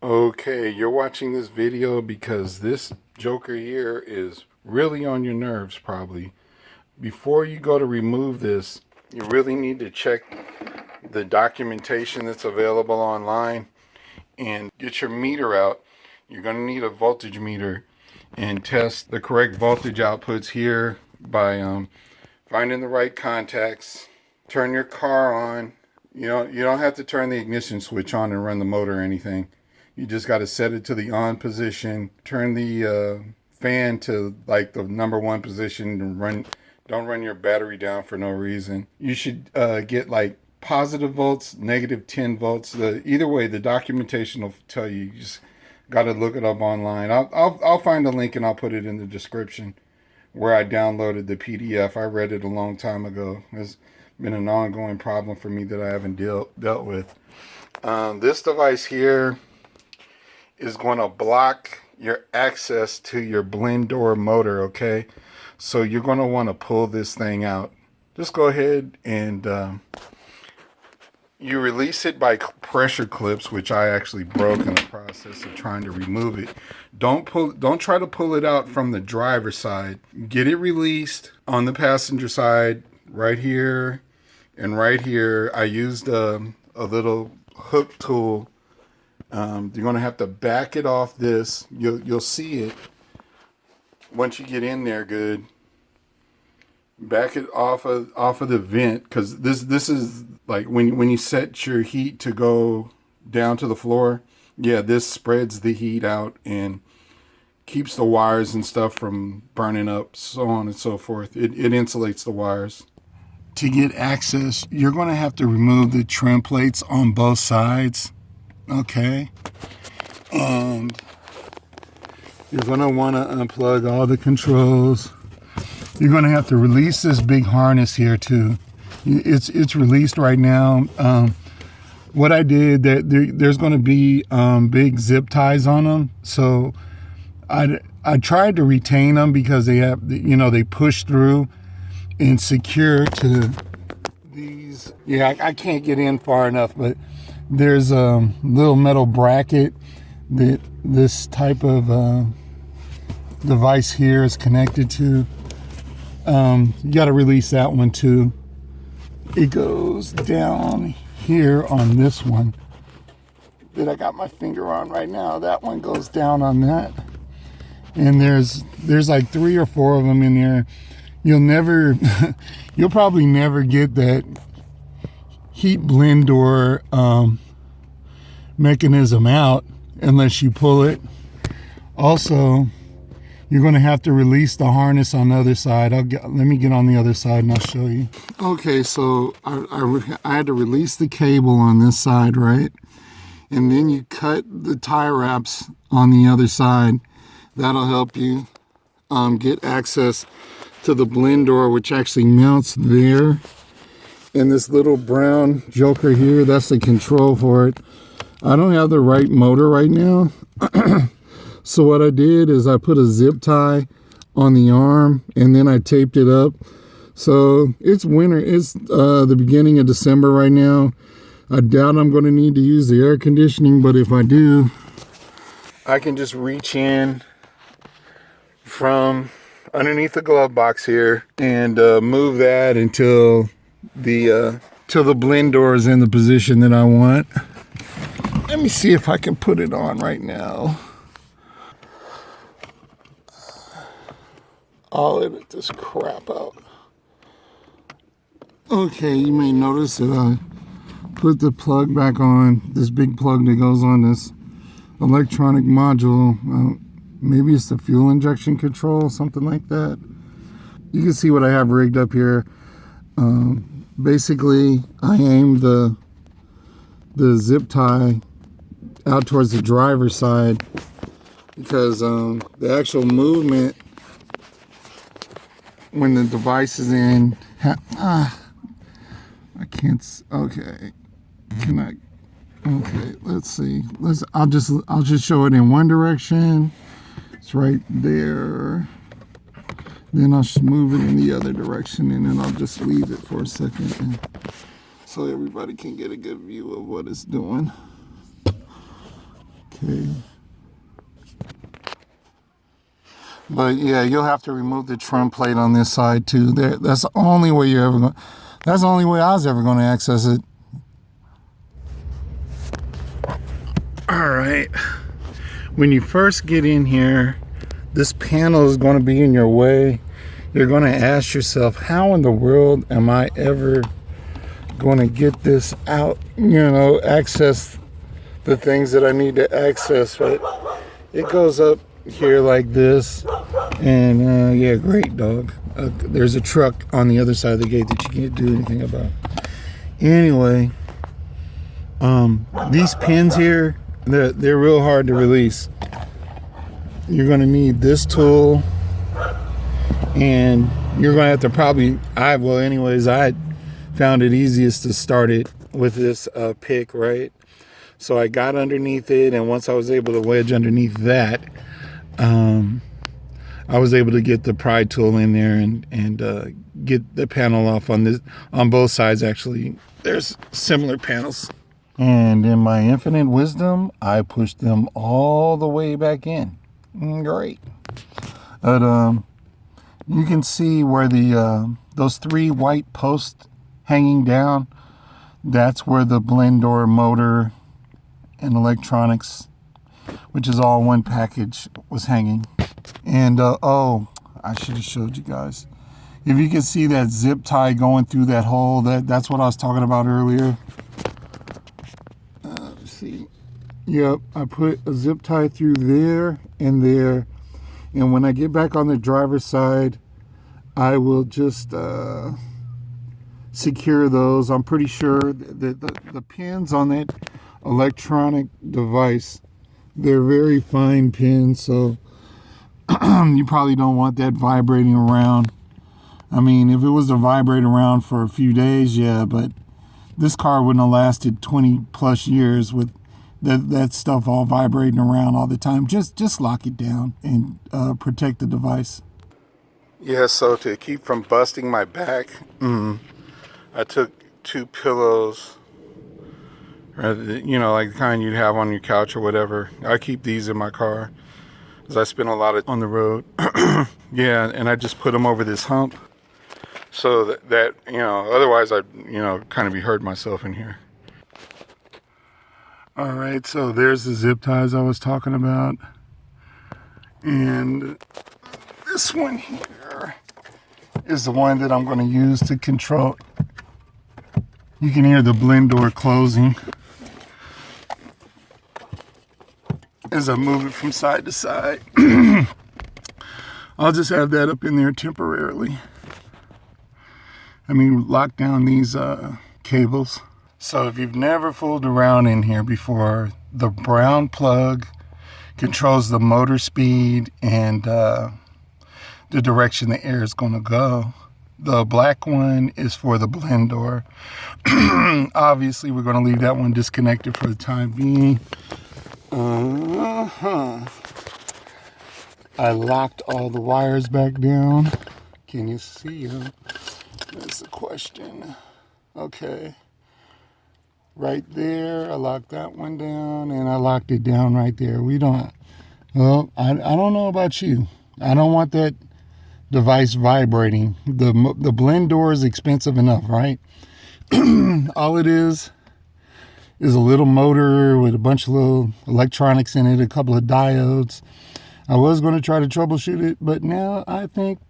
Okay, you're watching this video because this joker here is really on your nerves probably. Before you go to remove this, you really need to check the documentation that's available online and get your meter out. You're going to need a voltage meter and test the correct voltage outputs here by finding the right contacts. Turn your car on. You don't have to turn the ignition switch on and run the motor or anything. You just got to set it to the on position. Turn the fan to like the #1 position and don't run your battery down for no reason. You should get like positive volts, -10 volts. Either way, the documentation will tell you. You just got to look it up online. I'll find a link and I'll put it in the description where I downloaded the PDF. I read it a long time ago. It's been an ongoing problem for me that I haven't dealt with. This device here is going to block your access to your blend door motor, okay? So you're going to want to pull this thing out. Just go ahead and you release it by pressure clips, which I actually broke in the process of trying to remove it. Don't try to pull it out from the driver's side. Get it released on the passenger side, right here and right here. I used a little hook tool. You're going to have to back it off this. You'll see it once you get in there good. Back it off of the vent, because this is like when you set your heat to go down to the floor. Yeah, this spreads the heat out and keeps the wires and stuff from burning up, so on and so forth. It insulates the wires. To get access, you're going to have to remove the trim plates on both sides. Okay, and you're going to want to unplug all the controls. You're going to have to release this big harness here too. It's released right now. What I did, there's going to be big zip ties on them, so I tried to retain them because they have, they push through and secure to these. Yeah, I can't get in far enough, but there's a little metal bracket that this type of device here is connected to. You got to release that one too. It goes down here on this one that I got my finger on right now. That one goes down on that, and there's like 3 or 4 of them in there. You'll probably never get that heat blend door mechanism out unless you pull it. Also, you're going to have to release the harness on the other side. Let me get on the other side and I'll show you. Okay, so I had to release the cable on this side, right? And then you cut the tie wraps on the other side. That'll help you get access to the blend door, which actually mounts there. And this little brown joker here, that's the control for it. I don't have the right motor right now. So what I did is I put a zip tie on the arm and then I taped it up. So it's winter. It's the beginning of December right now. I doubt I'm going to need to use the air conditioning, but if I do, I can just reach in from underneath the glove box here and move that until the blend door is in the position that I want. Let me see if I can put it on right now. I'll edit this crap out. Okay, you may notice that I put the plug back on, this big plug that goes on this electronic module. Maybe it's the fuel injection control, something like that. You can see what I have rigged up here. Basically, I aim the zip tie out towards the driver's side because the actual movement when the device is in, I can't. Okay, can I? Okay, let's see. I'll just show it in one direction. It's right there. Then I'll just move it in the other direction, and then I'll just leave it for a second, so everybody can get a good view of what it's doing. Okay. But yeah, you'll have to remove the trim plate on this side too. That's the only way you're ever going. That's the only way I was ever going to access it. All right. When you first get in here, this panel is going to be in your way. You're going to ask yourself, how in the world am I ever going to get this out? You know, access the things that I need to access. But it goes up here like this, and yeah, great dog. There's a truck on the other side of the gate that you can't do anything about. Anyway, these pins here, they're real hard to release. You're going to need this tool, and you're going to have to probably, I found it easiest to start it with this pick, right? So I got underneath it, and once I was able to wedge underneath that, I was able to get the pry tool in there and get the panel off on both sides. Actually, there's similar panels. And in my infinite wisdom, I pushed them all the way back in. Great. But you can see where those 3 white posts hanging down, that's where the blend door motor and electronics, which is all one package, was hanging. And oh, I should have showed you guys. If you can see that zip tie going through that hole, that's what I was talking about earlier. Let's see. Yep, I put a zip tie through there and there. And when I get back on the driver's side, I will just secure those. I'm pretty sure that the pins on that electronic device, they're very fine pins, so you probably don't want that vibrating around. I mean, if it was to vibrate around for a few days, yeah, but this car wouldn't have lasted 20 plus years with that stuff all vibrating around all the time. Just lock it down and protect the device. Yeah, so to keep from busting my back, I took 2 pillows, you know, like the kind you'd have on your couch or whatever. I keep these in my car because I spend a lot of on the road. Yeah, and I just put them over this hump so that you know, otherwise I'd, you know, kind of be hurting myself in here. All right, so there's the zip ties I was talking about. And this one here is the one that I'm going to use to control. You can hear the blend door closing as I move it from side to side. I'll just have that up in there temporarily. I mean, lock down these cables. So if you've never fooled around in here before, the brown plug controls the motor speed and the direction the air is going to go. The black one is for the blend door. Obviously, we're going to leave that one disconnected for the time being. I locked all the wires back down. Can you see them? That's the question. Okay. Right there, I locked that one down, and I locked it down right there. I don't know about you. I don't want that device vibrating. The blend door is expensive enough, right? All it is a little motor with a bunch of little electronics in it, a couple of diodes. I was going to try to troubleshoot it, but now I think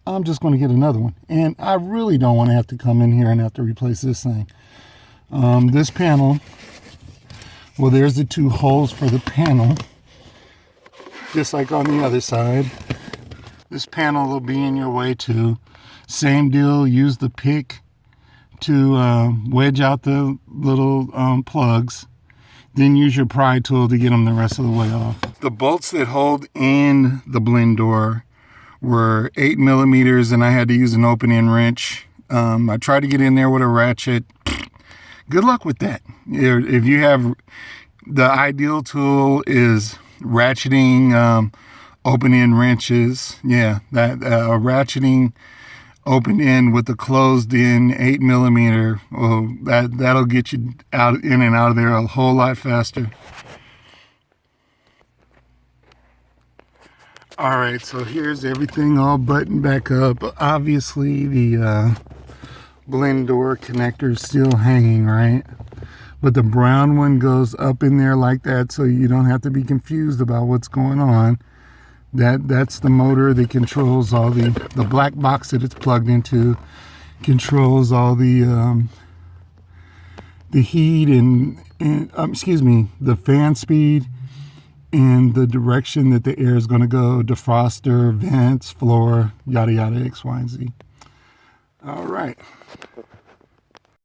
I'm just going to get another one. And I really don't want to have to come in here and have to replace this thing. This panel, well, there's the 2 holes for the panel, just like on the other side. This panel will be in your way too. Same deal, use the pick to wedge out the little plugs. Then use your pry tool to get them the rest of the way off. The bolts that hold in the blend door were 8 millimeters, and I had to use an open-end wrench. I tried to get in there with a ratchet. Good luck with that. If you have, the ideal tool is ratcheting open-end wrenches. Yeah, that ratcheting open end with the closed in 8 millimeter. Well, that'll get you in and out of there a whole lot faster. All right, so here's everything all buttoned back up. Obviously, the blend door connector is still hanging, right? But the brown one goes up in there like that, so you don't have to be confused about what's going on. That's the motor that controls all the black box that it's plugged into, controls all the heat and excuse me, the fan speed and the direction that the air is going to go, defroster, vents, floor, yada yada, X, Y, and Z. All right.